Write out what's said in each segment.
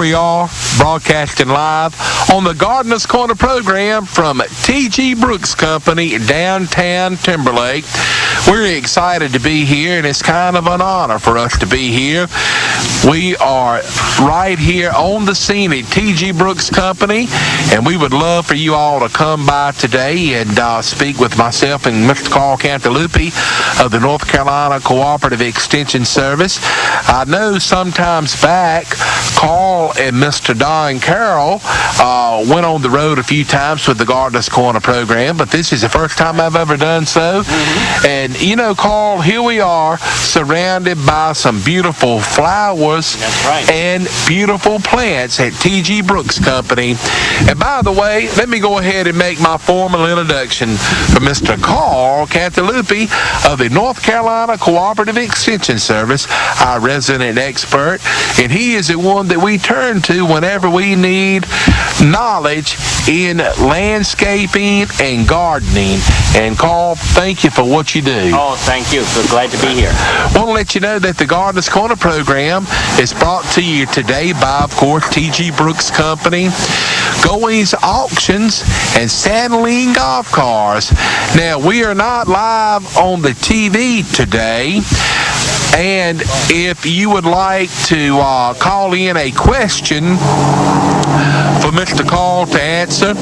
we are, broadcasting live on the Gardener's Corner program from T.G. Brooks Company, downtown Timberlake. We're excited to be here, and it's kind of an honor for us to be here. We are right here on the scene at T.G. Brooks Company, and we would love for you all to come by today and speak with myself and Mr. Carl Cantalupi of the North Carolina Cooperative Extension Service. I know sometimes back, Carl and Mr. Don Carroll went on the road a few times with the Gardener's Corner program, but this is the first time I've ever done so. And, you know, Carl, here we are surrounded by some beautiful flowers and beautiful plants at T.G. Brooks Company. And by the way, let me go ahead and make my formal introduction for Mr. Carl Cantalupi of the North Carolina Cooperative Extension Service, our resident expert, and he is the one that we turn to whenever we need knowledge in landscaping and gardening. And Carl, thank you for what you do. Oh, thank you. We're glad to be here. I want to let you know that the Gardener's Corner program is brought to you today by, of course, T.G. Brooks Company, Goings Auctions, and Sandline Golf Cars. Now, we are not live on the TV today, and if you would like to call in a question for Mr. Carl to answer,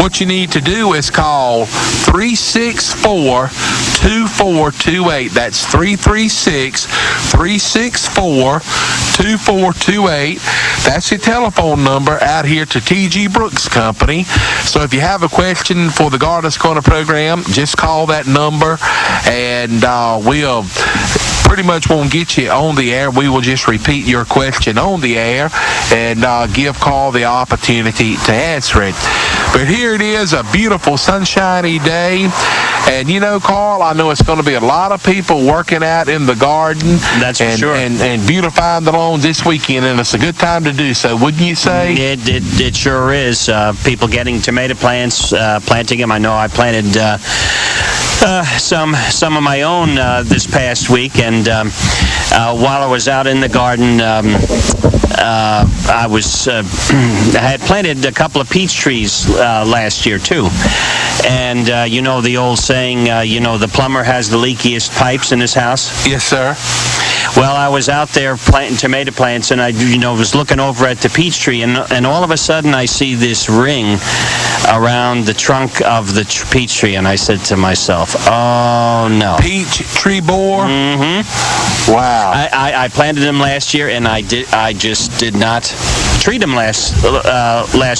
what you need to do is call 364-2428. That's 336-364-2428. That's your telephone number out here to T.G. Brooks Company. So if you have a question for the Gardener's Corner program, just call that number, and we'll pretty much won't get you on the air. We will just repeat your question on the air and give Carl the opportunity to answer it. But here it is, a beautiful sunshiny day. And you know, Carl, I know it's going to be a lot of people working out in the garden. That's for sure. And beautifying the lawns this weekend, and it's a good time to do so, wouldn't you say? It sure is. People getting tomato plants, planting them. I know I planted some of my own this past week, and while I was out in the garden, I had planted a couple of peach trees last year too. And you know the old saying, the plumber has the leakiest pipes in his house? Yes, sir. Well, I was out there planting tomato plants, and I was looking over at the peach tree, and all of a sudden I see this ring around the trunk of the peach tree, and I said to myself, oh no. Peach tree borer? Mm-hmm. Wow. I planted them last year, and I just did not treat them last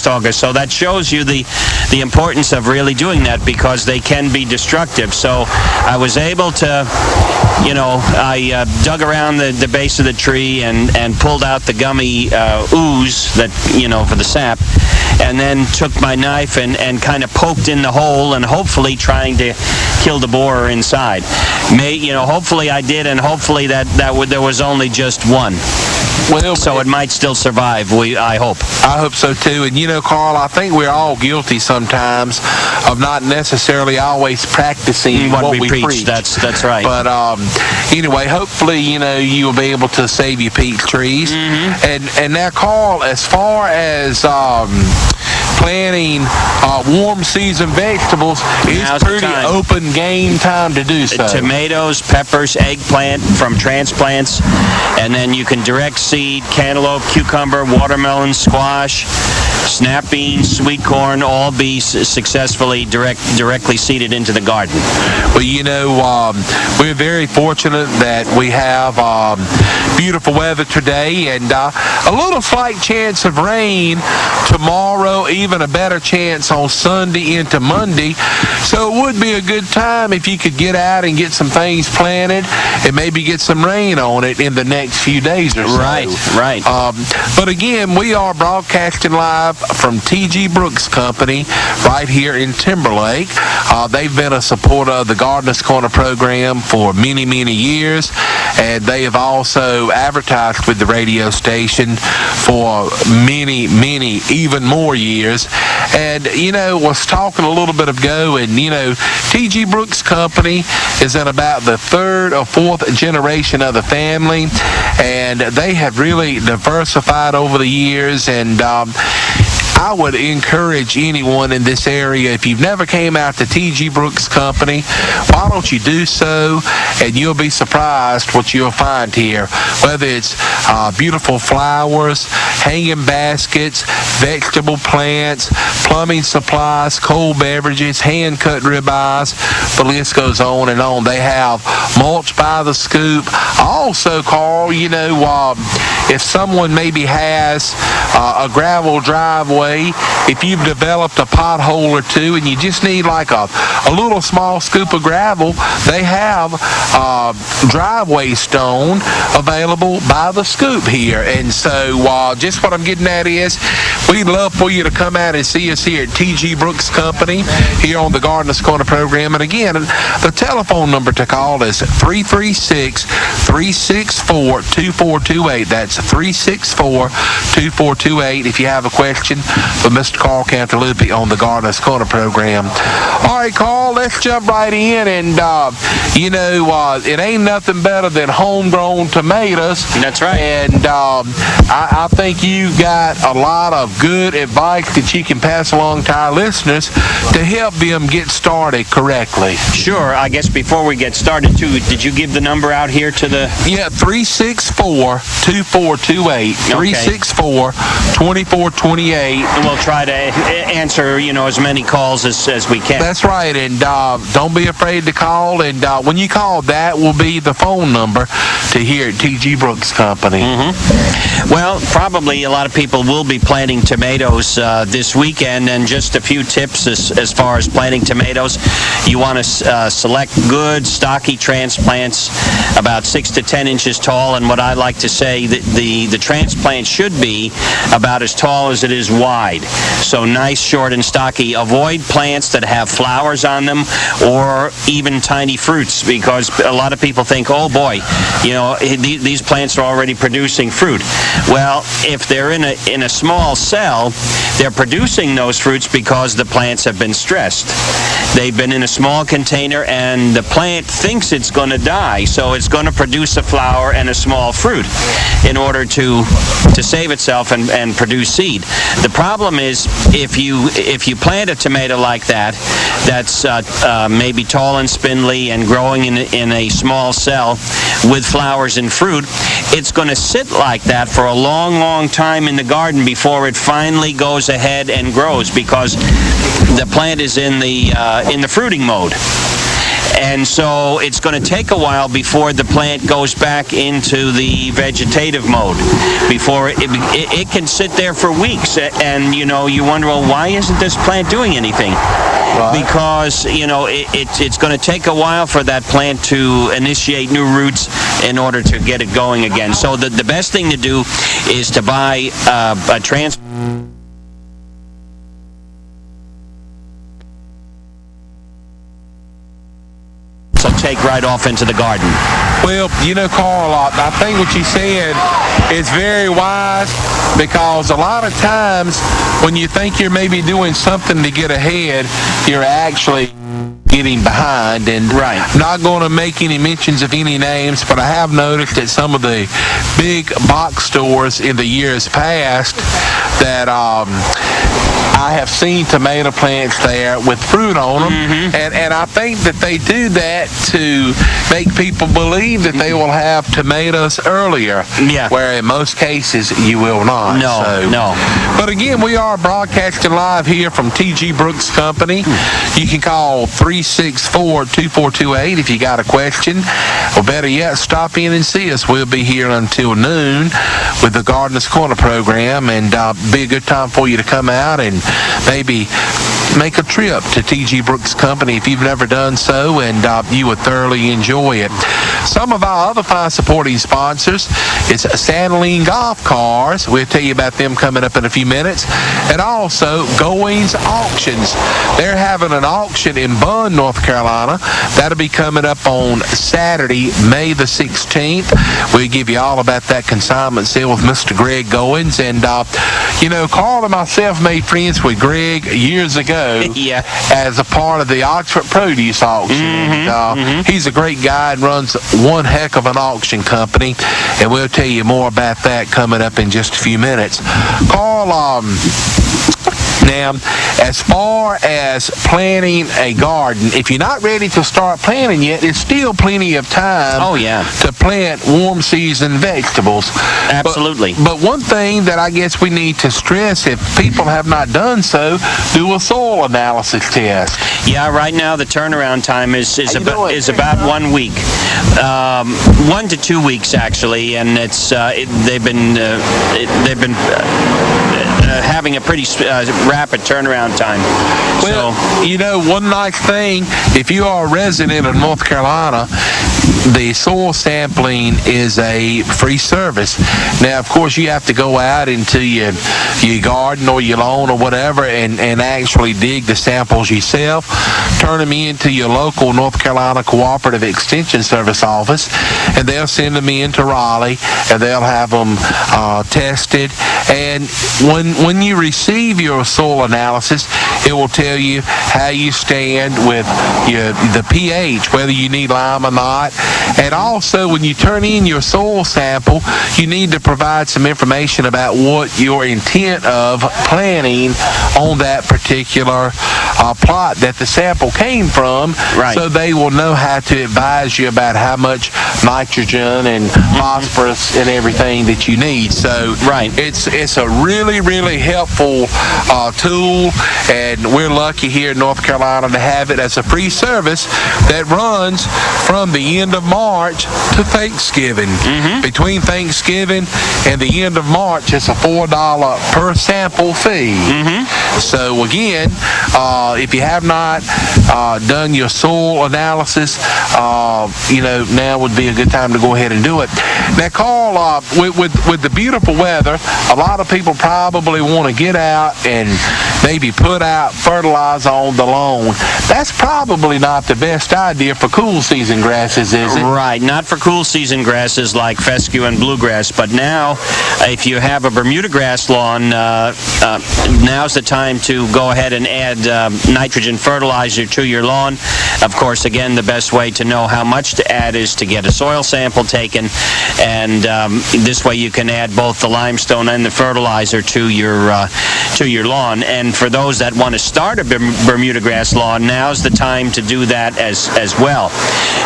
August. So that shows you the importance of really doing that, because they can be destructive. So I was able to, I dug around the base of the tree and pulled out the gummy ooze that, for the sap, and then took my knife and kind of poked in the hole, and hopefully trying to kill the borer inside. Hopefully I did, and hopefully there was only just one. Well, so it might still survive, I hope. I hope so too. And Carl, I think we're all guilty sometimes of not necessarily always practicing what we preach. That's right. But anyway, hopefully, you'll be able to save your peach trees. Mm-hmm. And now, Carl, as far as planting warm season vegetables, it's pretty open game time to do so. Tomatoes, peppers, eggplant from transplants, and then you can direct seed cantaloupe, cucumber, watermelon, squash, snap beans, sweet corn, all be successfully directly seeded into the garden. Well, we're very fortunate that we have beautiful weather today, and a little slight chance of rain tomorrow, even a better chance on Sunday into Monday. So it would be a good time if you could get out and get some things planted and maybe get some rain on it in the next few days or so. Right. But again, we are broadcasting live live from T.G. Brooks Company right here in Timberlake. They've been a supporter of the Gardener's Corner program for many, many years, and they have also advertised with the radio station for many, many, even more years. And, was talking a little bit ago, and, T.G. Brooks Company is in about the third or fourth generation of the family, and they have really diversified over the years. And I would encourage anyone in this area, if you've never came out to T.G. Brooks Company, why don't you do so, and you'll be surprised what you'll find here. Whether it's beautiful flowers, hanging baskets, vegetable plants, plumbing supplies, cold beverages, hand-cut ribeyes, the list goes on and on. They have mulch by the scoop. Also, Carl, if someone maybe has a gravel driveway, if you've developed a pothole or two and you just need like a little small scoop of gravel, they have driveway stone available by the scoop here. And so just what I'm getting at is we'd love for you to come out and see us here at T.G. Brooks Company here on the Gardener's Corner program. And again, the telephone number to call is 336-364-2428. That's 364-2428 if you have a question for Mr. Carl Cantalupi on the Gardener's Corner program. All right, Carl, let's jump right in. And, it ain't nothing better than homegrown tomatoes. That's right. And I think you've got a lot of good advice that you can pass along to our listeners to help them get started correctly. Sure. I guess before we get started, too, did you give the number out here to the... Yeah, 364-2428. 364-2428. And we'll try to answer, as many calls as we can. That's right. And don't be afraid to call. And when you call, that will be the phone number to here at T.G. Brooks Company. Mm-hmm. Well, probably a lot of people will be planting tomatoes this weekend, and just a few tips as far as planting tomatoes. You want to select good, stocky transplants about 6 to 10 inches tall, and what I like to say, the transplant should be about as tall as it is wide. So nice, short, and stocky. Avoid plants that have flowers on them or even tiny fruits, because a lot of people think, oh boy, these plants are already producing fruit. Well, if they're in a small cell, they're producing those fruits because the plants have been stressed. They've been in a small container, and the plant thinks it's going to die, so it's going to produce a flower and a small fruit in order to save itself and produce seed. The problem is if you plant a tomato like that, that's maybe tall and spindly and growing in a small cell with flowers and fruit, it's going to sit like that for a long, long time in the garden before it finally goes ahead and grows, because the plant is in the fruiting mode. And so it's going to take a while before the plant goes back into the vegetative mode, before it can sit there for weeks, and you wonder, well, why isn't this plant doing anything? Right. Because it's going to take a while for that plant to initiate new roots in order to get it going again. So the best thing to do is to buy a transplant. So take right off into the garden. Well, Carl, I think what you said is very wise, because a lot of times when you think you're maybe doing something to get ahead, you're actually getting behind. And right. I'm not going to make any mentions of any names, but I have noticed that some of the big box stores in the years past that I have seen tomato plants there with fruit on them, mm-hmm. and I think that they do that to make people believe that they will have tomatoes earlier, where in most cases you will not. No. But again, we are broadcasting live here from T.G. Brooks Company. You can call 364-2428 if you got a question, or better yet, stop in and see us. We'll be here until noon with the Gardener's Corner program, and be a good time for you to come out and maybe make a trip to T.G. Brooks Company if you've never done so, and you would thoroughly enjoy it. Some of our other fine supporting sponsors is Sandaline Golf Cars. We'll tell you about them coming up in a few minutes. And also Goings Auctions. They're having an auction in Bunn, North Carolina. That'll be coming up on Saturday, May the 16th. We'll give you all about that consignment sale with Mr. Greg Goings. And, Carl and myself made friends with Greg years ago as a part of the Oxford Produce Auction. He's a great guy and runs one heck of an auction company, and we'll tell you more about that coming up in just a few minutes. Carl, now, as far as planting a garden, if you're not ready to start planting yet, it's still plenty of time to plant warm season vegetables. Absolutely. But one thing that I guess we need to stress, if people have not done so, do a soil analysis test. Yeah, right now the turnaround time is about 1 week. 1 to 2 weeks actually, and they've been having a pretty rapid turnaround time. Well, one nice thing, if you are a resident of North Carolina, the soil sampling is a free service. Now, of course, you have to go out into your garden or your lawn or whatever and actually dig the samples yourself, turn them into your local North Carolina Cooperative Extension Service office, and they'll send them in to Raleigh, and they'll have them tested. And when you receive your soil analysis, it will tell you how you stand with the pH, whether you need lime or not. And also, when you turn in your soil sample, you need to provide some information about what your intent of planting on that particular plot that the sample came from, so they will know how to advise you about how much nitrogen and phosphorus and everything that you need. So it's a really, really helpful tool, and we're lucky here in North Carolina to have it as a free service that runs from the end of March to Thanksgiving. Between Thanksgiving and the end of March, it's a $4 per sample fee. So again, if you have not done your soil analysis, now would be a good time to go ahead and do it. Now, Carl, with the beautiful weather, a lot of people probably want to get out and maybe put out fertilizer on the lawn. That's probably not the best idea for cool season grasses, is it? Right, not for cool season grasses like fescue and bluegrass, but now if you have a Bermuda grass lawn, now's the time to go ahead and add nitrogen fertilizer to your lawn. Of course, again, the best way to know how much to add is to get a soil sample taken, and this way you can add both the limestone and the fertilizer to your lawn. And for those that want to start a Bermuda grass lawn, now's the time to do that as well,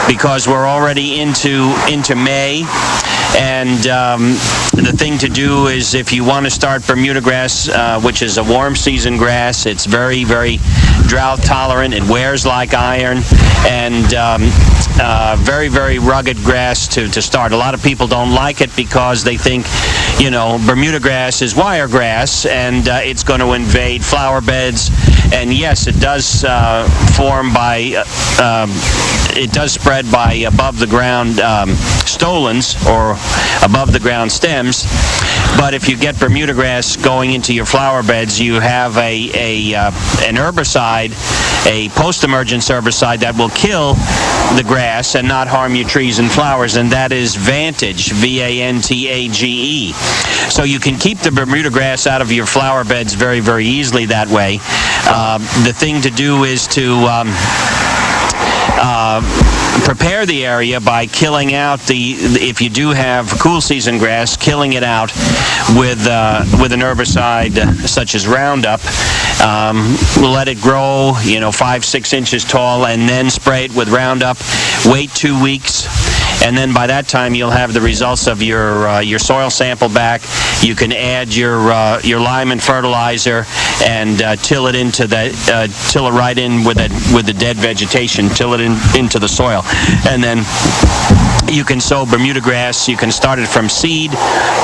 because we're already into May. And the thing to do is, if you want to start Bermuda grass, which is a warm season grass, it's very, very drought tolerant. It wears like iron, and very, very rugged grass to start. A lot of people don't like it because they think, Bermuda grass is wiregrass, and it's going to invade flower beds. And yes, it does it does spread by above the ground stolons, or above the ground stems. But if you get Bermuda grass going into your flower beds, you have an herbicide, a post-emergence herbicide that will kill the grass and not harm your trees and flowers, and that is Vantage, Vantage. So you can keep the Bermuda grass out of your flower beds very, very easily that way. The thing to do is to prepare the area by killing out if you do have cool season grass, killing it out with an herbicide such as Roundup. Let it grow, 5-6 inches tall, and then spray it with Roundup. Wait 2 weeks, and then by that time you'll have the results of your soil sample back. You can add your lime and fertilizer and till it right in with the dead vegetation, till it into the soil, and then You can sow Bermuda grass. You can start it from seed.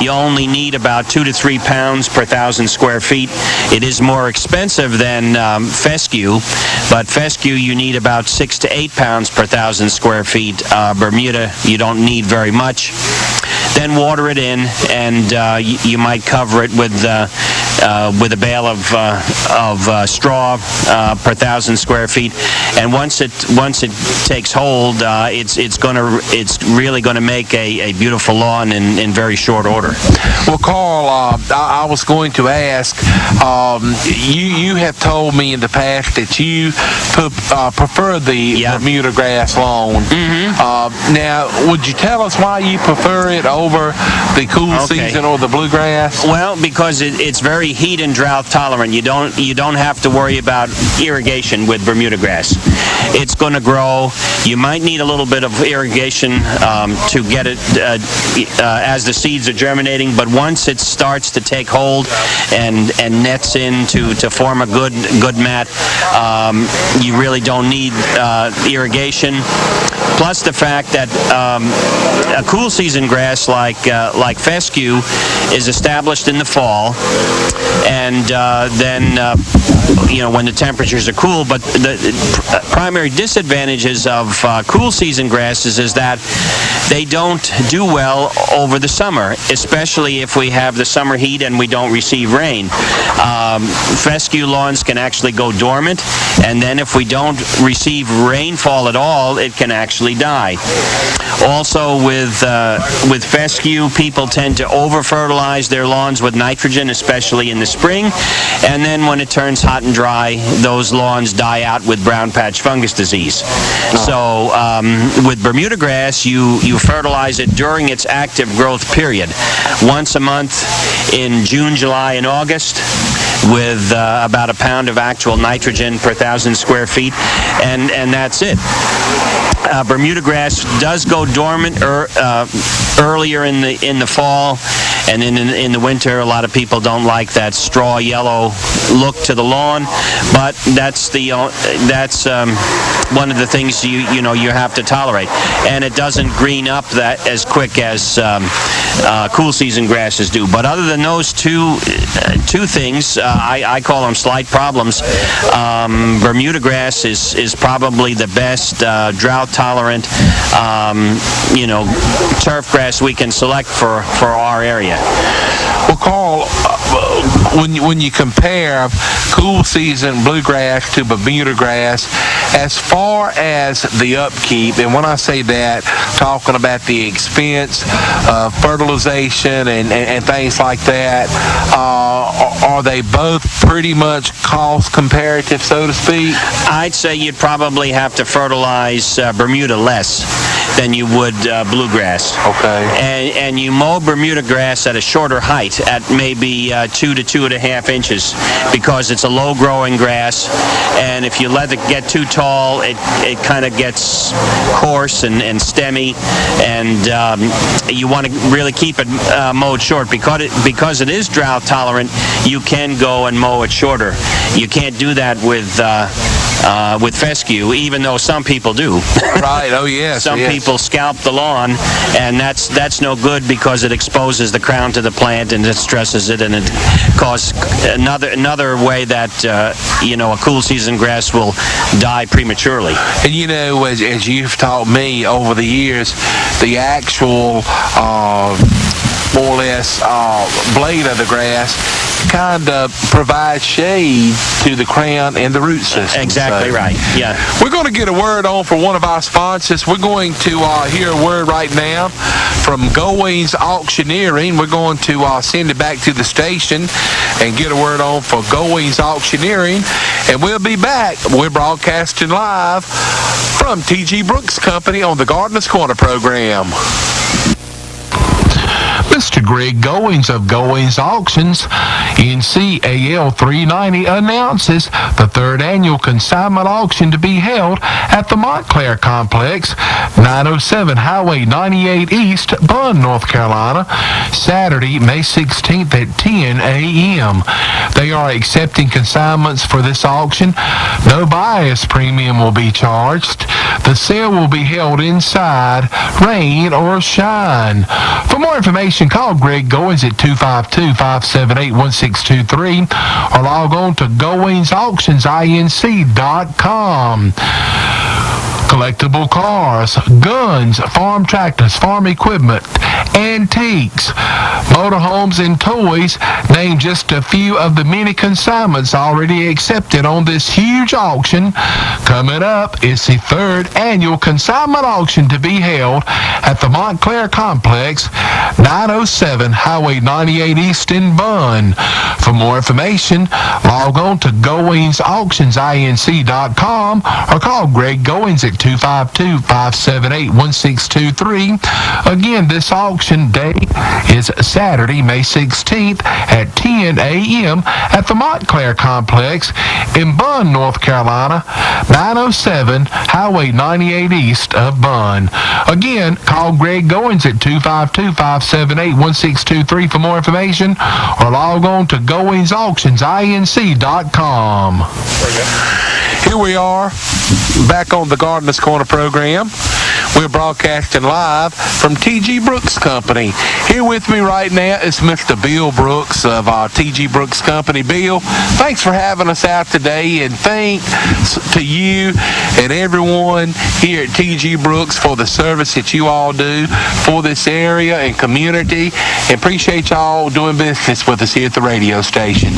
You only need about 2 to 3 pounds per 1,000 square feet. It is more expensive than fescue, but fescue you need about 6 to 8 pounds per 1,000 square feet. Bermuda you don't need very much. Then water it in, and you might cover it with a bale of straw per 1,000 square feet. And once it takes hold, it's really gonna make a beautiful lawn in very short order. Well, Carl, I was going to ask. You have told me in the past that you prefer the Bermuda grass lawn. Mm-hmm. Now, would you tell us why you prefer it over the cool season or the bluegrass? Well, because it's very heat and drought tolerant. You don't have to worry about irrigation with Bermuda grass. It's going to grow. You might need a little bit of irrigation to get it as the seeds are germinating, but once it starts to take hold and nets in to form a good mat, you really don't need irrigation. Plus the fact that a cool season grass like fescue is established in the fall, and then when the temperatures are cool. But the primary disadvantages of cool season grasses is that they don't do well over the summer, especially if we have the summer heat and we don't receive rain. Fescue lawns can actually go dormant, and then if we don't receive rainfall at all, it can actually die. Also, with fescue, people tend to over-fertilize their lawns with nitrogen, especially in the spring, and then when it turns hot and dry, those lawns die out with brown patch fungus disease. So with Bermuda grass, you fertilize it during its active growth period, once a month in June, July, and August, with about a pound of actual nitrogen per 1,000 square feet, and that's it. Bermuda grass does go dormant earlier in the fall, and in the winter, a lot of people don't like that straw yellow look to the lawn, but that's one of the things you have to tolerate, and it doesn't green up that as quick as cool season grasses do. But other than those two things, I call them slight problems. Bermuda grass is probably the best drought tolerant turf grass we can select for our area. Well, Carl, when you compare cool season bluegrass to Bermuda grass, as far as the upkeep, and when I say that, talking about the expense of fertilization and things like that, are they both pretty much cost comparative, so to speak? I'd say you'd probably have to fertilize Bermuda less than you would bluegrass. Okay. And you mow Bermuda grass at a shorter height, at maybe 2 to 2.5 inches, because it's a low-growing grass, and if you let it get too tall, it kind of gets coarse and stemmy, and you want to really keep it mowed short. Because it is drought tolerant, you can go and mow it shorter. You can't do that with fescue, even though some people do. Right. Oh yes. Some people scalp the lawn, and that's no good, because it exposes the crown to the plant and it stresses it, and it causes another way that a cool season grass will die prematurely. And as you've taught me over the years, the actual more or less blade of the grass kind of provides shade to the crown and the root system. Exactly right. Yeah. We're going to get a word on for one of our sponsors. We're going to hear a word right now from Goings Auctioneering. We're going to send it back to the station and get a word on for Goings Auctioneering, and we'll be back. We're broadcasting live from T.G. Brooks Company on the Gardener's Corner program. Mr. Greg Goings of Goings Auctions, NCAL 390, announces the third annual consignment auction to be held at the Montclair Complex, 907 Highway 98 East, Bunn, North Carolina, Saturday, May 16th at 10 a.m. They are accepting consignments for this auction. No bias premium will be charged. The sale will be held inside, rain or shine. For more information, call Greg Goins at 252-578-1623 or log on to GoingsAuctionsINC.com. Collectible cars, guns, farm tractors, farm equipment, antiques, motorhomes, and toys, name just a few of the many consignments already accepted on this huge auction. Coming up is the third annual consignment auction to be held at the Montclair Complex, 907 Highway 98 East in Bunn. For more information, log on to GoingsAuctionsINC.com or call Greg Goins at 252-578-1623. Again, this auction day is Saturday, May 16th at 10 a.m. at the Montclair Complex in Bunn, North Carolina, 907 Highway 98 East of Bunn. Again, call Greg Goins at 252-578-1623 for more information or log on to GoingsAuctionsINC.com. Here we are, back on the Gardener's Corner program. We're broadcasting live from T.G. Brooks Company. Here with me right now is Mr. Bill Brooks of T.G. Brooks Company. Bill, thanks for having us out today, and thanks to you and everyone here at T.G. Brooks for the service that you all do for this area and community, and appreciate y'all doing business with us here at the radio station.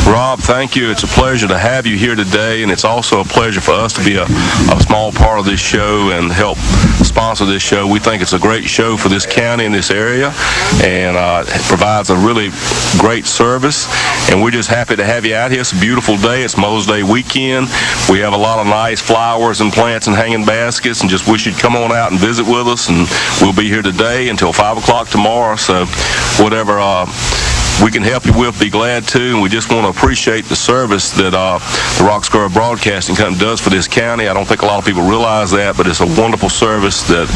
Rob, thank you. It's a pleasure to have you here today, and it's also a pleasure for us to be a small part of this show and help sponsor this show. We think it's a great show for this county and this area, and it provides a really great service, and we're just happy to have you out here. It's a beautiful day. It's Mother's Day weekend. We have a lot of nice flowers and plants and hanging baskets, and just wish you'd come on out and visit with us, and we'll be here today until 5 o'clock tomorrow, so whatever we can help you with, be glad to, and we just want to appreciate the service that the Roxborough Broadcasting Company does for this county. I don't think a lot of people realize that, but it's a wonderful service that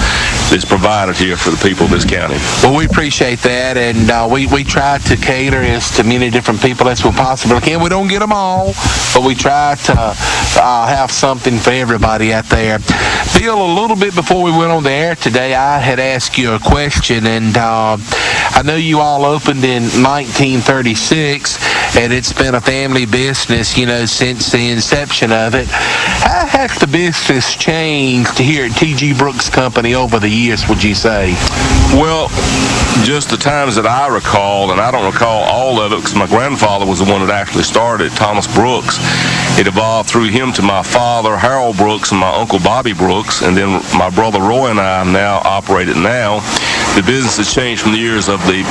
is provided here for the people of this county. Well, we appreciate that, and we try to cater as to many different people as we possibly can. We don't get them all, but we try to have something for everybody out there. Bill, a little bit before we went on the air today, I had asked you a question, and I know you all opened in 1936, and it's been a family business, you know, since the inception of it. How has the business changed here at T.G. Brooks Company over the years, would you say? Well, just the times that I recall, and I don't recall all of it because my grandfather was the one that actually started, Thomas Brooks. It evolved through him to my father, Harold Brooks, and my uncle Bobby Brooks, and then my brother Roy and I now operate it now. The business has changed from the years of a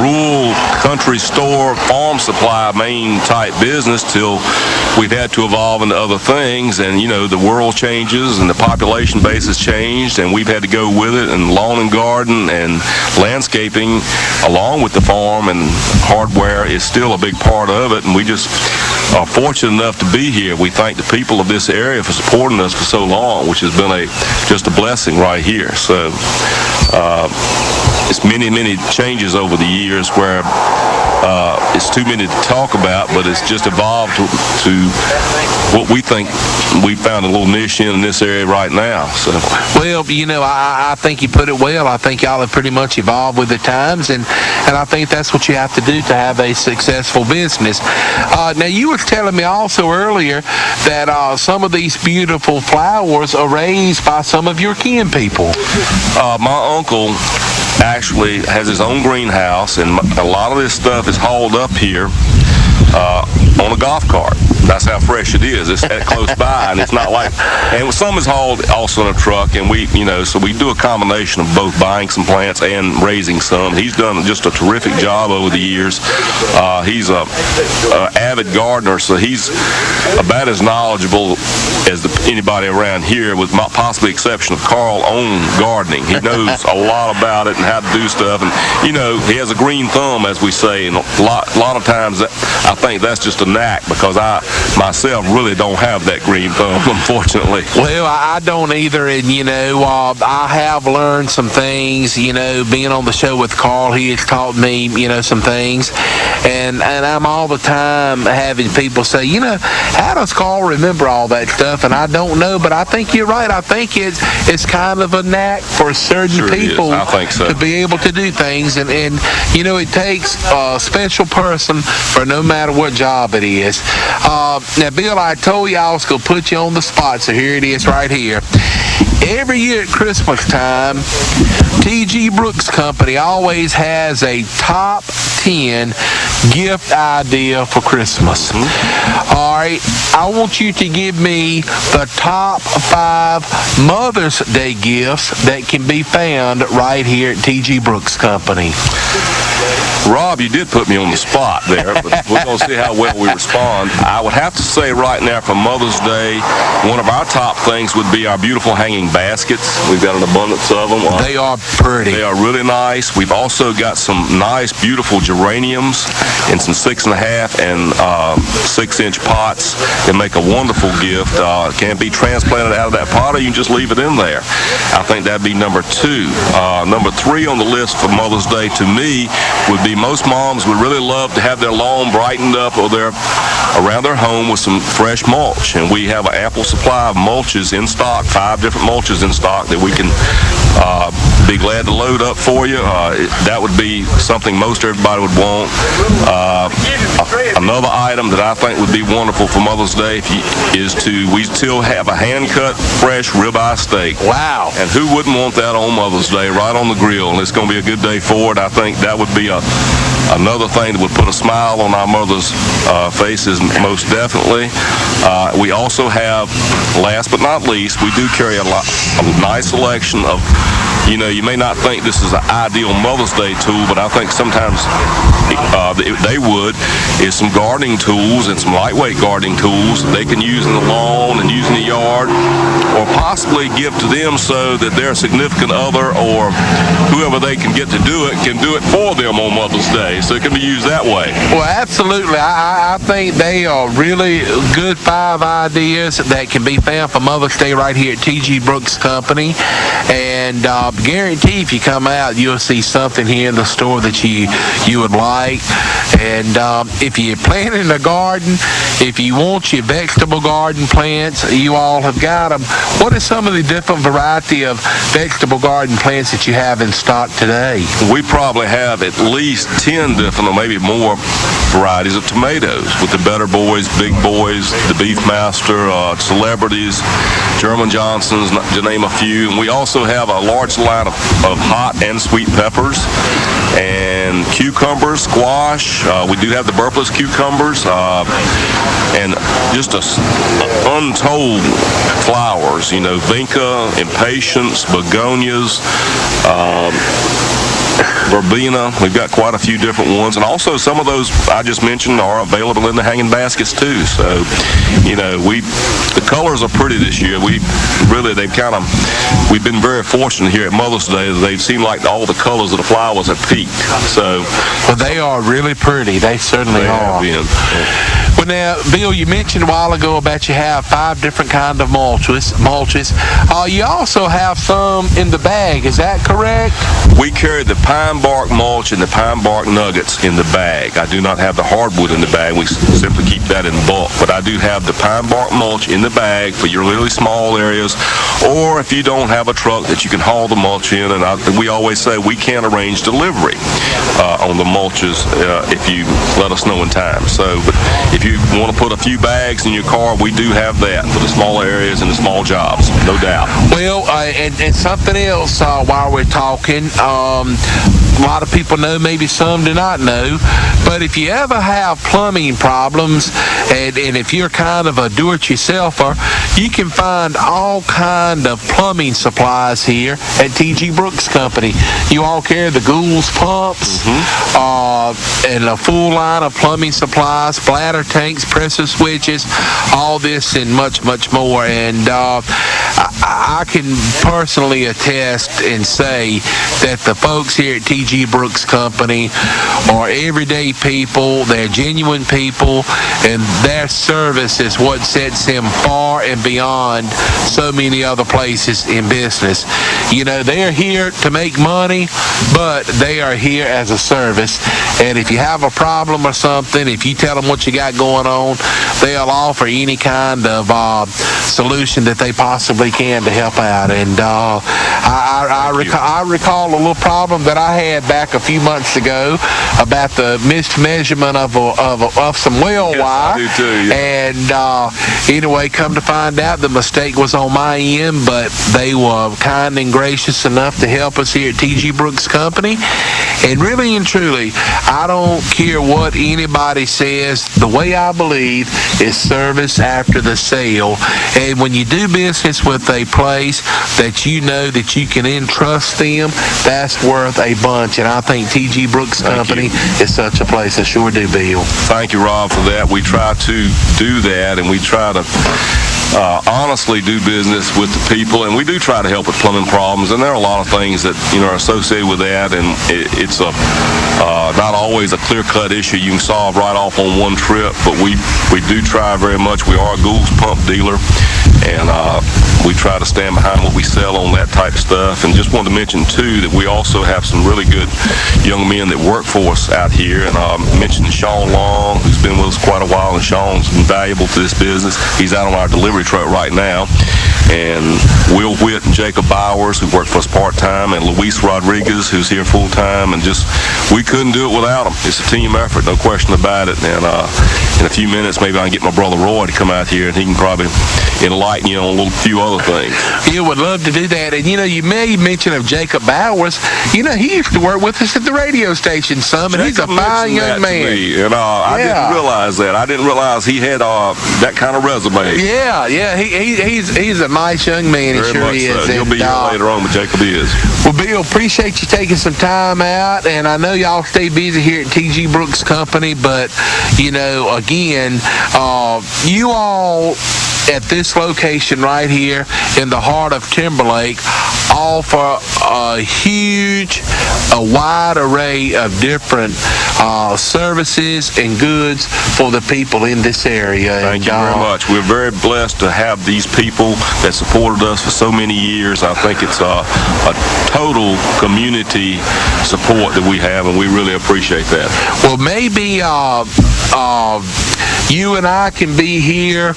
rural country store farm supply main type business till we've had to evolve into other things, and you know, the world changes and the population base has changed, and we've had to go with it, and lawn and garden and landscaping along with the farm and hardware is still a big part of it, and we just are fortunate enough to be here. We thank the people of this area for supporting us for so long, which has been just a blessing right here. So it's many changes over the years where it's too many to talk about, but it's just evolved to what we think we found a little niche in this area right now. So, well, you know, I think you put it well. I think y'all have pretty much evolved with the times, and I think that's what you have to do to have a successful business. Now, you were telling me also earlier that some of these beautiful flowers are raised by some of your kin people. My uncle actually has his own greenhouse, and a lot of this stuff is hauled up here on a golf cart. That's how fresh it is. It's that close by, and it's not like, and some is hauled also in a truck, and so we do a combination of both buying some plants and raising some. He's done just a terrific job over the years. He's a avid gardener, so he's about as knowledgeable as anybody around here, with possibly exception of Carl, on gardening. He knows a lot about it and how to do stuff, and he has a green thumb, as we say, and a lot of times I think that's just a knack, because I myself really don't have that green thumb, unfortunately. Well, I don't either, and I have learned some things, being on the show with Carl. He has taught me, some things, and I'm all the time having people say, how does Carl remember all that stuff? And I don't know, but I think you're right. I think it's kind of a knack for certain people I think so. to be able to do things, and it takes a special person for no matter what job it is. Now, Bill, I told you I was going to put you on the spot, so here it is right here. Every year at Christmas time, T.G. Brooks Company always has a top 10 gift idea for Christmas. All right, I want you to give me the top 5 Mother's Day gifts that can be found right here at T.G. Brooks Company. Rob, you did put me on the spot there, but we're going to see how well we respond. I would have to say right now for Mother's Day, one of our top things would be our beautiful hanging baskets. We've got an abundance of them. They are pretty. They are really nice. We've also got some nice, beautiful geraniums in some 6.5 and 6-inch pots that make a wonderful gift. It can be transplanted out of that pot, or you can just leave it in there. I think that'd be number 2. Number 3 on the list for Mother's Day to me would be most moms would really love to have their lawn brightened up or around their home with some fresh mulch. And we have an ample supply of mulches in stock, 5 different mulches in stock that we can be glad to load up for you. That would be something most everybody would want. Another item that I think would be wonderful for Mother's Day we still have a hand-cut fresh ribeye steak. Wow. And who wouldn't want that on Mother's Day, right on the grill? And it's going to be a good day for it. I think that would be another thing that would put a smile on our mothers' faces, most definitely. We also have, last but not least, we do carry a nice selection of, you may not think this is an ideal Mother's Day tool, but I think sometimes they would, is some gardening tools and some lightweight gardening tools that they can use in the lawn and use in the yard, or possibly give to them so that their significant other or whoever they can get to do it for them on Mother's Day. So it can be used that way. Well, absolutely. I think they are really good 5 ideas that can be found for Mother's Day right here at T.G. Brooks Company. And guarantee if you come out, you'll see something here in the store that you would like. And if you're planting a garden, if you want your vegetable garden plants, you all have got them. What are some of the different variety of vegetable garden plants that you have in stock today? We probably have at least 10 different or maybe more varieties of tomatoes, with the Better Boys, Big Boys, the Beefmaster, Celebrities, German Johnsons, to name a few. And we also have a large line of hot and sweet peppers and cucumbers, squash. We do have the burpless cucumbers and just untold flowers, vinca, impatiens, begonias, verbena. We've got quite a few different ones, and also some of those I just mentioned are available in the hanging baskets too. So, the colors are pretty this year. We've been very fortunate here at Mother's Day. They seem like all the colors of the flowers have peaked. So, well, they are really pretty. They certainly are. Well, now, Bill, you mentioned a while ago about you have 5 different kind of mulches. You also have some in the bag. Is that correct? We carry the pine bark mulch and the pine bark nuggets in the bag. I do not have the hardwood in the bag. We simply keep that in bulk. But I do have the pine bark mulch in the bag for your really small areas, or if you don't have a truck that you can haul the mulch in. And we always say we can arrange delivery on the mulches if you let us know in time. So, but if you want to put a few bags in your car, we do have that for the small areas and the small jobs, no doubt. Well, and something else while we're talking, a lot of people know, maybe some do not know, but if you ever have plumbing problems, and if you're kind of a do-it-yourselfer, you can find all kind of plumbing supplies here at T.G. Brooks Company. You all carry the Gould's pumps, and a full line of plumbing supplies, bladder tanks, pressure switches, all this and much, much more. And I can personally attest and say that the folks here at T.G. T.G. Brooks Company are everyday people. They're genuine people, and their service is what sets them far and beyond so many other places in business. You know, they're here to make money, but they are here as a service. And if you have a problem or something, if you tell them what you got going on, they'll offer any kind of solution that they possibly can to help out. And I recall a little problem that I had back a few months ago about the mismeasurement of some well wire. I do too, yeah. And anyway, come to find out, the mistake was on my end, but they were kind and gracious enough to help us here at T.G. Brooks Company. And really and truly, I don't care what anybody says. The way I believe is service after the sale. And when you do business with a place that you know that you can entrust them, that's worth a bunch. And I think T.G. Brooks Company is such a place. I sure do, Bill. Thank you, Rob, for that. We try to do that, and we try to honestly do business with the people, and we do try to help with plumbing problems, and there are a lot of things that are associated with that, and it's not always a clear-cut issue you can solve right off on one trip, but we do try very much. We are a Gould's pump dealer, and we try to stand behind what we sell on that type of stuff. And just wanted to mention too that we also have some really good young men that work for us out here, and mentioned Sean Long, who's been with us quite a while, and Sean's invaluable to this business. He's out on our delivery truck right now. And Will Witt and Jacob Bowers, who work for us part-time, and Luis Rodriguez, who's here full-time, and just, we couldn't do it without them. It's a team effort, no question about it. And in a few minutes, maybe I can get my brother Roy to come out here, and he can probably enlighten you on a few other things. You would love to do that. And, you made mention of Jacob Bowers. He used to work with us at the radio station some, and he's a fine young man. And I didn't realize that. I didn't realize he had that kind of resume. Yeah. He's a nice young man. He sure is. So. He'll be here later on, but Jacob is. Well, Bill, appreciate you taking some time out, and I know y'all stay busy here at T.G. Brooks Company, but, again, you all at this location right here in the heart of Timberlake offer a wide array of different services and goods for the people in this area. Thank you very much. We're very blessed to have these people that supported us for so many years. I think it's a total community support that we have, and we really appreciate that. Well, maybe you and I can be here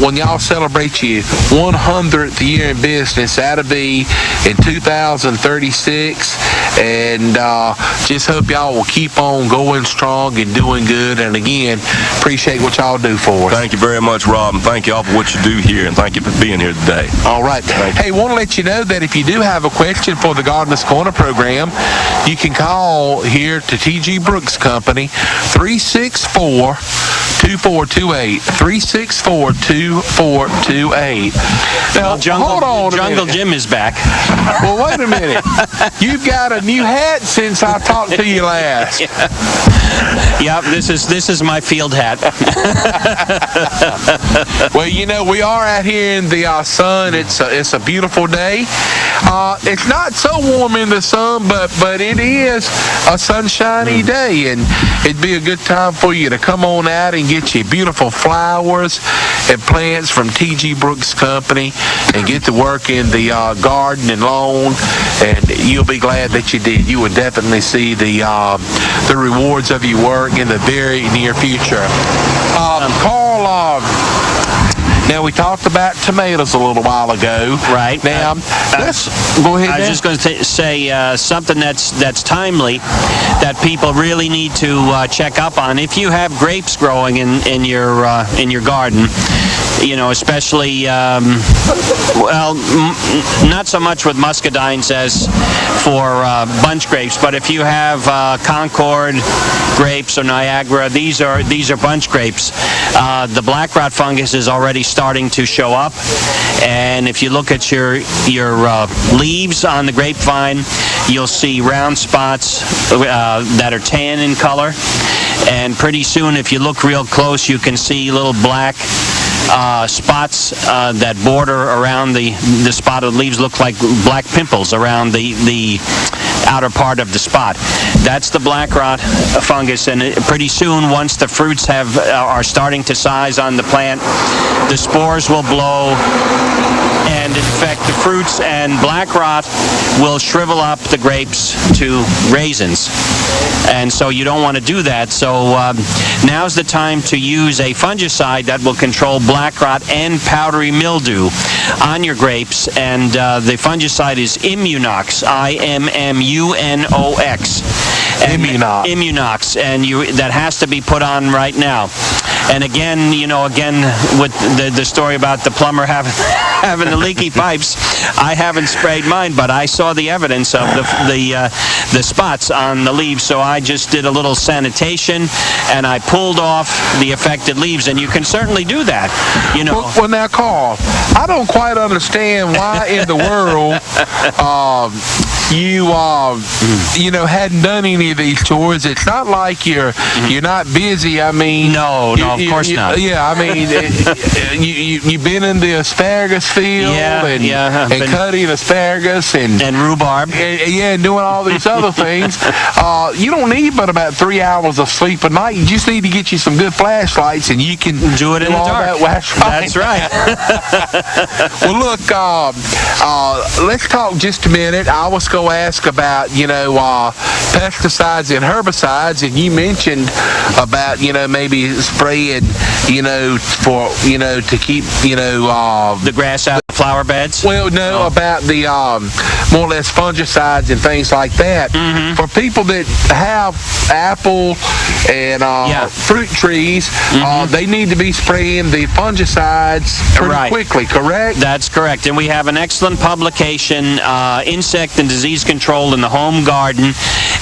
when y'all celebrate your 100th year in business. That'll be in 2036, and just hope y'all will keep on going strong and doing good. And again, appreciate what y'all do for us. Thank you very much, Rob, and thank you all for what you do here, and thank you for being here today. All right. Hey, want to let you know that if you do have a question for the Gardener's Corner program, you can call here to T.G. Brooks Company, 364-2428. 364-2428. Now, hold on a Jungle minute. Jim is back. Well, wait a minute. You've got a new hat since I talked to you last. Yep, this is my field hat. Well, we are out here in the sun. It's a beautiful day. It's not so warm in the sun, but it is a sunshiny day, and it'd be a good time for you to come on out and get your beautiful flowers and plants from T.G. Brooks Company and get to work in the garden and lawn, and you'll be glad that you did. You would definitely see the rewards of your work in the very near future. Carl, now, we talked about tomatoes a little while ago. Right. Now, let's go ahead. I was just going to say something that's timely that people really need to check up on. If you have grapes growing in your garden, especially not so much with muscadines as for bunch grapes, but if you have Concord grapes or Niagara, these are bunch grapes. The black rot fungus is already starting to show up, and if you look at your leaves on the grapevine, you'll see round spots that are tan in color, and pretty soon, if you look real close, you can see little black spots that border around the spotted leaves, look like black pimples around the outer part of the spot. That's the black rot fungus, and pretty soon, once the fruits are starting to size on the plant, the spores will blow and infect the fruits, and black rot will shrivel up the grapes to raisins. And so you don't want to do that. So now's the time to use a fungicide that will control black rot and powdery mildew on your grapes. And the fungicide is Immunox, IMMUNOX. Immunox, and that has to be put on right now. And again, with the story about the plumber having the leaky pipes, I haven't sprayed mine, but I saw the evidence of the spots on the leaves, so I just did a little sanitation, and I pulled off the affected leaves, and you can certainly do that, Well, now, Carl, I don't quite understand why in the world you hadn't done any of these chores. It's not like you're not busy. I mean, no, of course not. Yeah, I mean, you've been in the asparagus field and cutting asparagus and rhubarb. And doing all these other things. You don't need but about 3 hours of sleep a night. You just need to get you some good flashlights, and you can do it in the dark. That's right. Well, look, let's talk just a minute. I was going to ask about, pesticides and herbicides, and you mentioned about, maybe spraying, for, to keep, the grass out of the flower beds? Well, no, about the more or less fungicides and things like that. Mm-hmm. For people that have apple and fruit trees, they need to be spraying the fungicides pretty quickly, correct? That's correct. And we have an excellent publication, Insect and Disease Control in the Home Garden,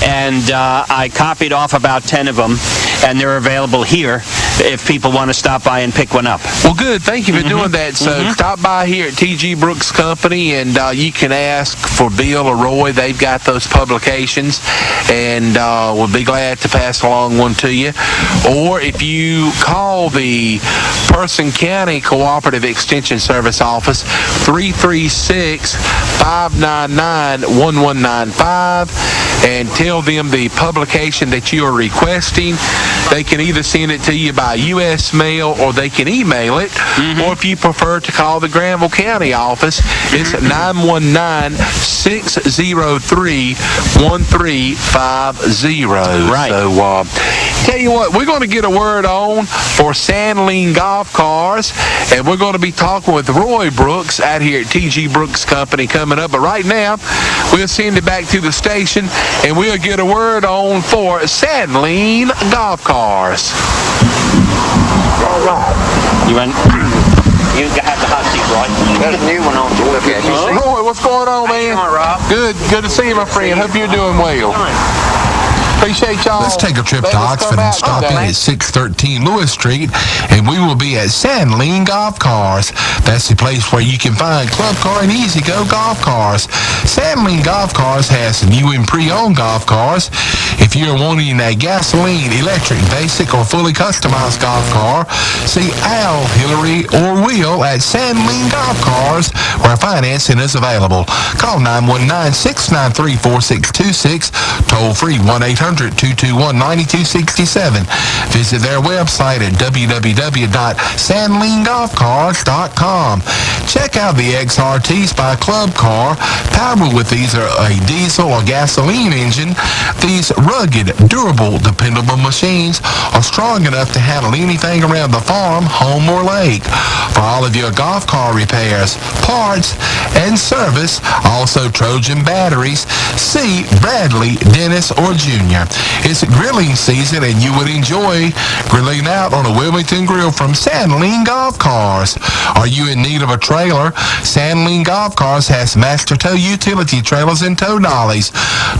and I copied off about 10 of them, and they're available here if people want to stop by and pick one up. Well, good. Thank you for doing that. So stop by here at T.G. Brooks Company, and you can ask for Bill or Roy. They've got those publications, and we'll be glad to pass along one to you. Or if you call the Person County Cooperative Extension Service office, 336-599-1195, and tell them the publication that you are requesting. They can either send it to you by U.S. mail, or they can email it. Or if you prefer to call the Granville County office, it's 919-603-1350. Right. So, tell you what, we're going to get a word on for Sandline Golf Cars, and we're going to be talking with Roy Brooks out here at T.G. Brooks Company coming up. But right now, we'll send it back to the station, and we'll get a word on for Sandline Golf Cars. All right. You have the hot seat, right? There's a new one on to look at. Roy, what's going on, man? How you doing, Rob? Good to see you, my friend. Hope you're doing well. Appreciate y'all. Let's take a trip to Oxford and stop in at 613 Lewis Street, and we will be at Sandline Golf Cars. That's the place where you can find Club Car and Easy Go golf cars. Sandline Golf Cars has new and pre-owned golf cars. If you're wanting a gasoline, electric, basic, or fully customized golf car, see Al, Hillary, or Will at Sandline Golf Cars, where financing is available. Call 919-693-4626, toll free 1-800-221-9267. Visit their website at www.sandlinegolfcars.com. Check out the XRTs by Club Car, powered with either a diesel or gasoline engine. These rugged, durable, dependable machines are strong enough to handle anything around the farm, home, or lake. For all of your golf car repairs, parts, and service, also Trojan batteries, see Bradley, Dennis, or Jr. It's grilling season, and you would enjoy grilling out on a Wilmington grill from Sandline Golf Cars. Are you in need of a trailer? Sandline Golf Cars has master tow utility trailers and tow dollies,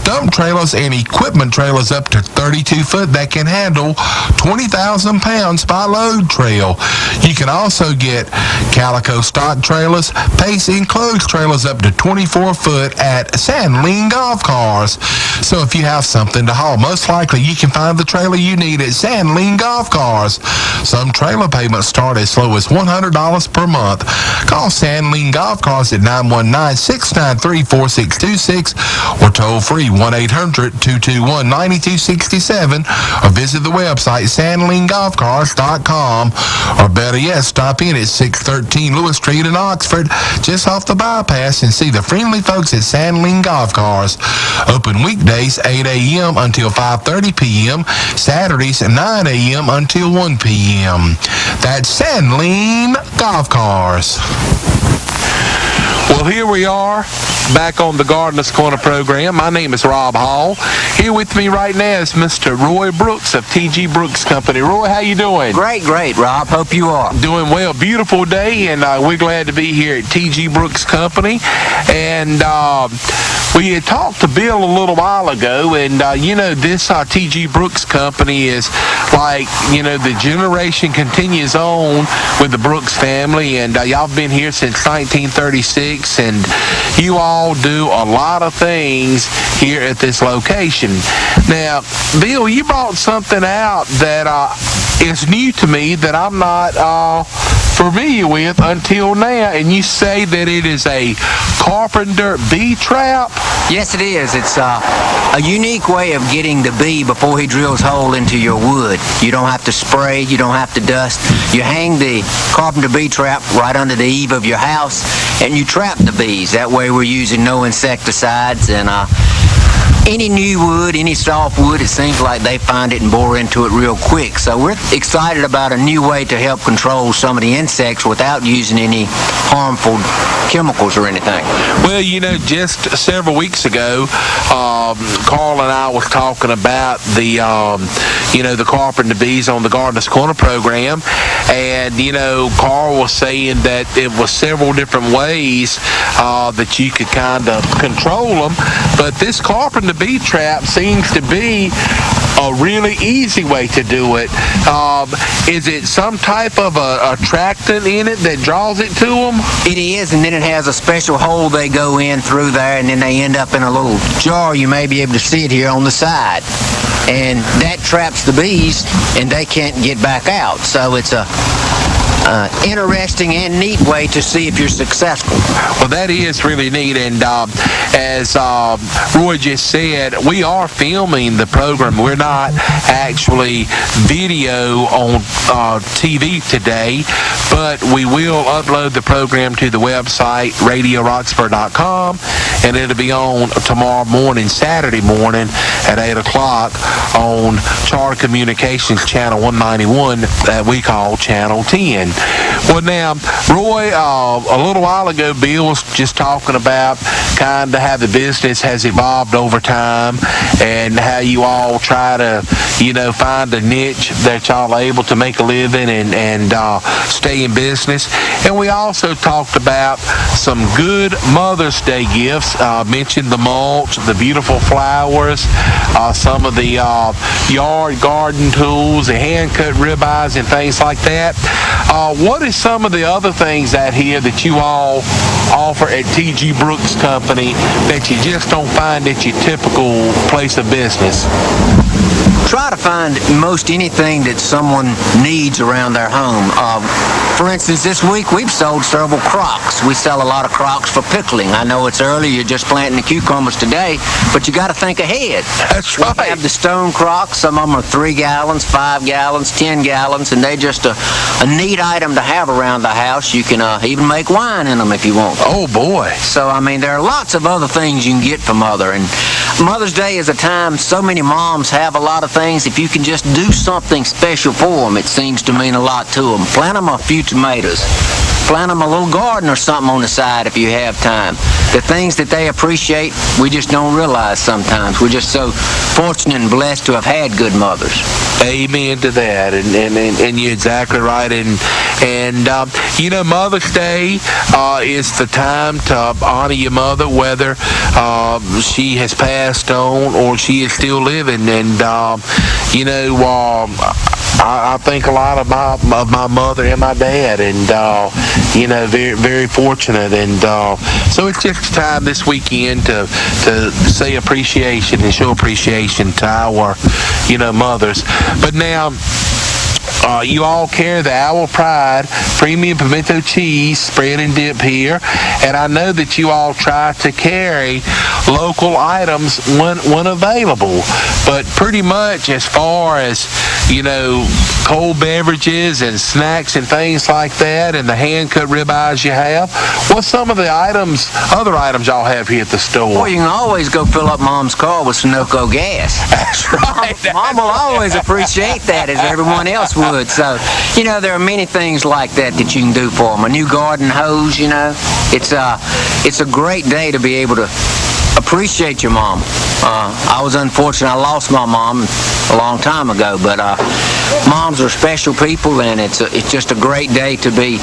dump trailers, and equipment trailers up to 32 foot that can handle 20,000 pounds by load trail. You can also get Calico stock trailers, Pace enclosed trailers up to 24 foot at Sandline Golf Cars. So if you have something to haul all, most likely you can find the trailer you need at Sandline Golf Cars. Some trailer payments start as low as $100 per month. Call Sandline Golf Cars at 919-693-4626 or toll free 1-800-221-9267 or visit the website sandlinegolfcars.com, or better yet, stop in at 613 Lewis Street in Oxford, just off the bypass, and see the friendly folks at Sandline Golf Cars. Open weekdays 8 a.m. until 5:30 p.m., Saturdays 9 a.m. until 1 p.m. That's Sandline Golf Cars. Well, here we are, back on the Gardener's Corner program. My name is Rob Hall. Here with me right now is Mr. Roy Brooks of T.G. Brooks Company. Roy, how you doing? Great, Rob. Hope you are. Doing well. Beautiful day, and we're glad to be here at T.G. Brooks Company. And we had talked to Bill a little while ago, and this T.G. Brooks Company is like, the generation continues on with the Brooks family, and y'all have been here since 1936. And you all do a lot of things here at this location. Now, Bill, you brought something out that is new to me that I'm not familiar with until now, and you say that it is a carpenter bee trap? Yes, it is. It's a unique way of getting the bee before he drills hole into your wood. You don't have to spray. You don't have to dust. You hang the carpenter bee trap right under the eave of your house, and you trap the bees. That way we're using no insecticides, and any new wood, any soft wood, it seems like they find it and bore into it real quick. So we're excited about a new way to help control some of the insects without using any harmful chemicals or anything. Well, just several weeks ago, Carl and I was talking about the carpenter bees on the Gardener's Corner program, and Carl was saying that it was several different ways that you could kind of control them, but this carpenter bee trap seems to be a really easy way to do it. Is it some type of a attractant in it that draws it to them? It is, and then it has a special hole they go in through there, and then they end up in a little jar. You may be able to see it here on the side. And that traps the bees, and they can't get back out. So it's a interesting and neat way to see if you're successful. Well, that is really neat, and as Roy just said, we are filming the program. We're not actually video on TV today, but we will upload the program to the website radioroxford.com, and it'll be on tomorrow morning, Saturday morning at 8 o'clock on Charter Communications Channel 191 that we call Channel 10. Well, now, Roy, a little while ago, Bill was just talking about kind of how the business has evolved over time and how you all try to, find a niche that y'all are able to make a living and stay in business. And we also talked about some good Mother's Day gifts, mentioned the mulch, the beautiful flowers, some of the yard garden tools, the hand-cut ribeyes and things like that. What is some of the other things out here that you all offer at T.G. Brooks Company that you just don't find at your typical place of business? Try to find most anything that someone needs around their home. For instance, this week we've sold several crocks. We sell a lot of crocks for pickling. I know it's early, you're just planting the cucumbers today, but you got to think ahead. That's right. We have the stone crocks. Some of them are 3 gallons, 5 gallons, 10 gallons, and they're just a neat item to have around the house. You can even make wine in them if you want. Oh, boy. So, there are lots of other things you can get for Mother. And Mother's Day is a time so many moms have a lot of things. If you can just do something special for them, it seems to mean a lot to them. Plant them a few tomatoes. Plant them a little garden or something on the side if you have time. The things that they appreciate, we just don't realize sometimes. We're just so fortunate and blessed to have had good mothers. Amen to that, and you're exactly right. And Mother's Day is the time to honor your mother, whether she has passed on or she is still living. And I think a lot of my mother and my dad, and very, very fortunate. And so it's just time this weekend to say appreciation and show appreciation to our mothers. But now, you all carry the Owl Pride premium pimento cheese spread and dip here, and I know that you all try to carry local items when available. But pretty much as far as cold beverages and snacks and things like that, and the hand-cut ribeyes you have, what's some of the other items y'all have here at the store? Well, you can always go fill up Mom's car with Sunoco gas. That's right. Mom will always appreciate that, as everyone else would. So, there are many things like that you can do for them. A new garden hose, it's a great day to be able to appreciate your mom. I was unfortunate. I lost my mom a long time ago, but moms are special people, and it's just a great day to be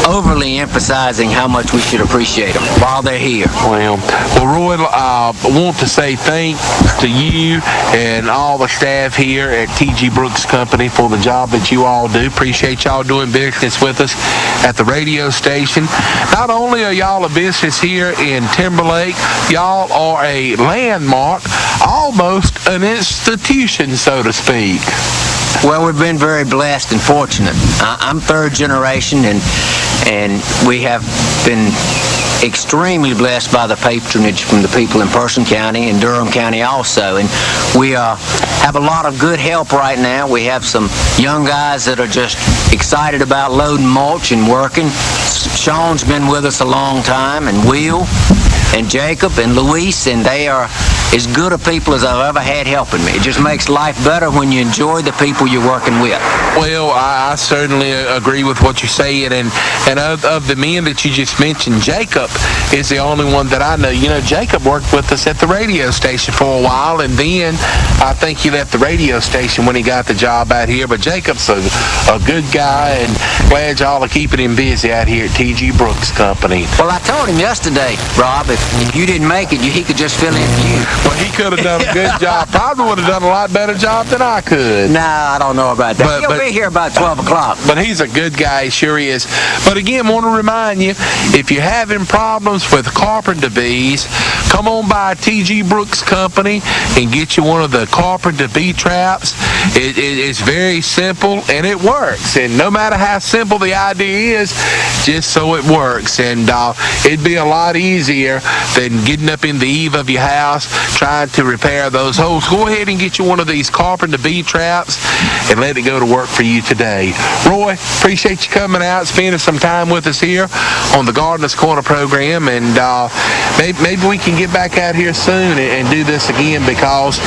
overly emphasizing how much we should appreciate them while they're here. Well, Roy, I want to say thanks to you and all the staff here at T.G. Brooks Company for the job that you all do. Appreciate y'all doing business with us at the radio station. Not only are y'all a business here in Timberlake, y'all are a landmark, almost an institution, so to speak. Well, we've been very blessed and fortunate. I'm third generation, and we have been extremely blessed by the patronage from the people in Person County and Durham County also. And we have a lot of good help right now. We have some young guys that are just excited about loading mulch and working. Sean's been with us a long time, and Will, and Jacob, and Luis, and they are as good a people as I've ever had helping me. It just makes life better when you enjoy the people you're working with. Well, I certainly agree with what you're saying, and of the men that you just mentioned, Jacob is the only one that I know. Jacob worked with us at the radio station for a while, and then I think he left the radio station when he got the job out here, but Jacob's a good guy, and glad y'all are keeping him busy out here at T.G. Brooks Company. Well, I told him yesterday, Rob, if you didn't make it, he could just fill in for you. Well, he could have done a good job. Probably would have done a lot better job than I could. Nah, I don't know about that. He'll be here about 12 o'clock. But he's a good guy, he sure is. But again, want to remind you, if you're having problems with carpenter bees, come on by T.G. Brooks Company and get you one of the carpenter bee traps. It's very simple, and it works. And no matter how simple the idea is, just so it works. And it'd be a lot easier than getting up in the eave of your house trying to repair those holes. Go ahead and get you one of these carpenter bee traps and let it go to work for you today. Roy, appreciate you coming out, spending some time with us here on the Gardener's Corner program, and maybe we can get back out here soon and do this again, because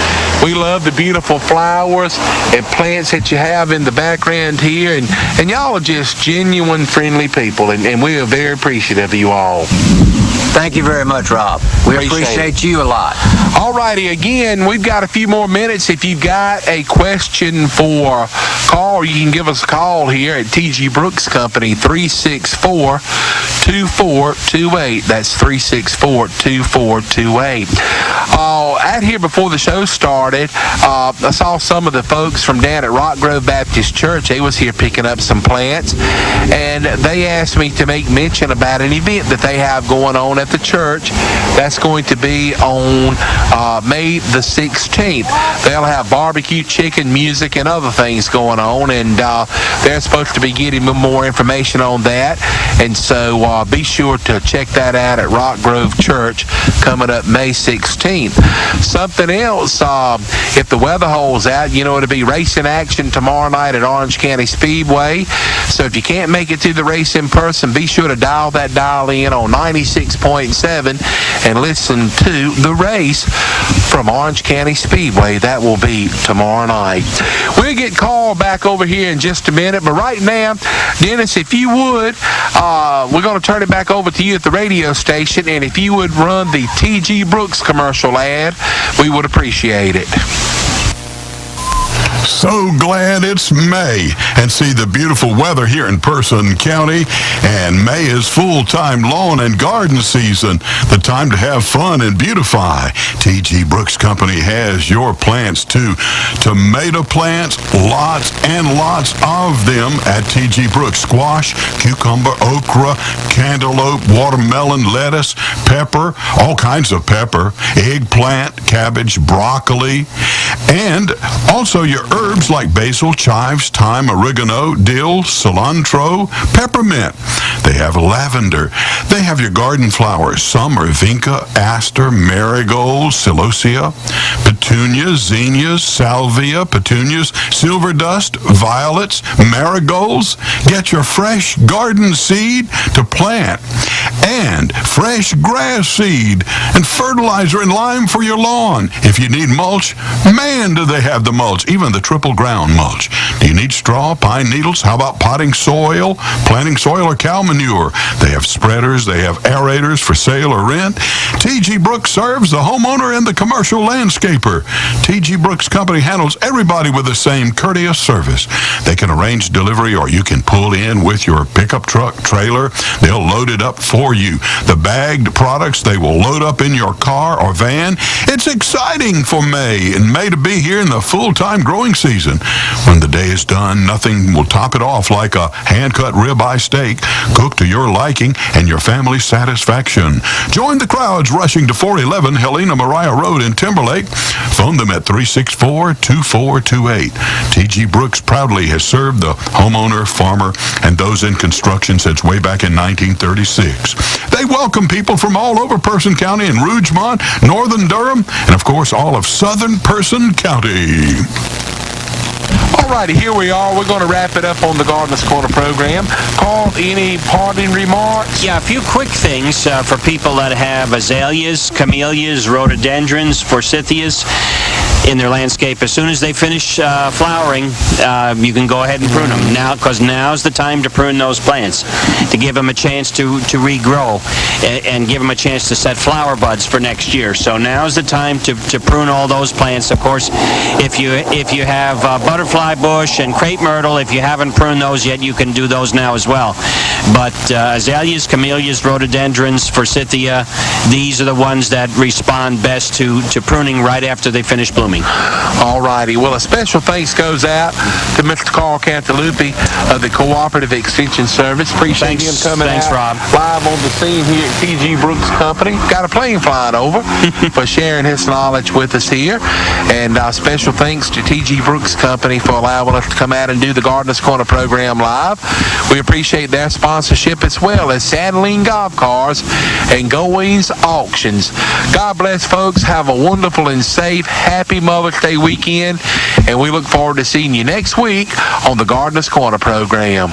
we love the beautiful flowers and plants that you have in the background here, and y'all are just genuine, friendly people, and we are very appreciative of you all. Thank you very much, Rob. We appreciate you a lot. All righty, again, we've got a few more minutes. If you've got a question for Carl, you can give us a call here at T.G. Brooks Company, 364-2428. That's 364-2428. Out here before the show started, I saw some of the folks from down at Rock Grove Baptist Church. They was here picking up some plants, and they asked me to make mention about an event that they have going on at the church. That's going to be on May the 16th. They'll have barbecue, chicken, music, and other things going on, and they're supposed to be getting more information on that. And so be sure to check that out at Rock Grove Church coming up May 16th. Something else, if the weather holds out, it'll be racing action tomorrow night at Orange County Speedway. So if you can't make it to the race in person, be sure to dial in on 96.7 and listen to the race from Orange County Speedway. That will be tomorrow night. We'll get Carl back over here in just a minute, but right now, Dennis, if you would, we're going to turn it back over to you at the radio station, and if you would run the T.G. Brooks commercial ad, we would appreciate it. So glad it's May and see the beautiful weather here in Person County. And May is full-time lawn and garden season, the time to have fun and beautify. T.G. Brooks Company has your plants too. Tomato plants, lots and lots of them at T.G. Brooks. Squash, cucumber, okra, cantaloupe, watermelon, lettuce, pepper, all kinds of pepper, eggplant, cabbage, broccoli, and also your herbs like basil, chives, thyme, oregano, dill, cilantro, peppermint. They have lavender. They have your garden flowers. Some are vinca, aster, marigold, celosia, petunias, zinnias, salvia, petunias, silver dust, violets, marigolds. Get your fresh garden seed to plant and fresh grass seed and fertilizer and lime for your lawn. If you need mulch, man, do they have the mulch, even the triple ground mulch. Do you need straw, pine needles? How about potting soil, planting soil, or cow manure? They have spreaders, they have aerators for sale or rent. T.G. Brooks serves the homeowner and the commercial landscaper. T.G. Brooks Company handles everybody with the same courteous service. They can arrange delivery, or you can pull in with your pickup truck, trailer. They'll load it up for you. The bagged products they will load up in your car or van. It's exciting for May, and May to be here in the full-time growing season. When the day is done, nothing will top it off like a hand-cut ribeye steak cooked to your liking and your family's satisfaction. Join the crowds rushing to 411 Helena Mariah Road in Timberlake. Phone them at 364-2428. T.G. Brooks proudly has served the homeowner, farmer, and those in construction since way back in 1936. They welcome people from all over Person County and Rougemont, northern Durham, and of course all of southern Person County. Alrighty, here we are. We're going to wrap it up on the Gardener's Corner program. Carl, any parting remarks? Yeah, a few quick things for people that have azaleas, camellias, rhododendrons, forsythias in their landscape. As soon as they finish flowering, you can go ahead and prune them now, because now's the time to prune those plants, to give them a chance to regrow and give them a chance to set flower buds for next year. So now's the time to prune all those plants. Of course, if you have butterfly bush and crepe myrtle, if you haven't pruned those yet, you can do those now as well. But azaleas, camellias, rhododendrons, forsythia, these are the ones that respond best to pruning right after they finish blooming. Alrighty. Well, a special thanks goes out to Mr. Carl Cantalupi of the Cooperative Extension Service. Appreciate him coming out Rob. live on the scene here at T.G. Brooks Company. Got a plane flying over for sharing his knowledge with us here. And special thanks to T.G. Brooks Company for allowing us to come out and do the Gardener's Corner program live. We appreciate their sponsorship as well as Saddling Golf Cars and Goings Auctions. God bless, folks. Have a wonderful and safe, happy Mother's Day weekend, and we look forward to seeing you next week on the Gardener's Corner program.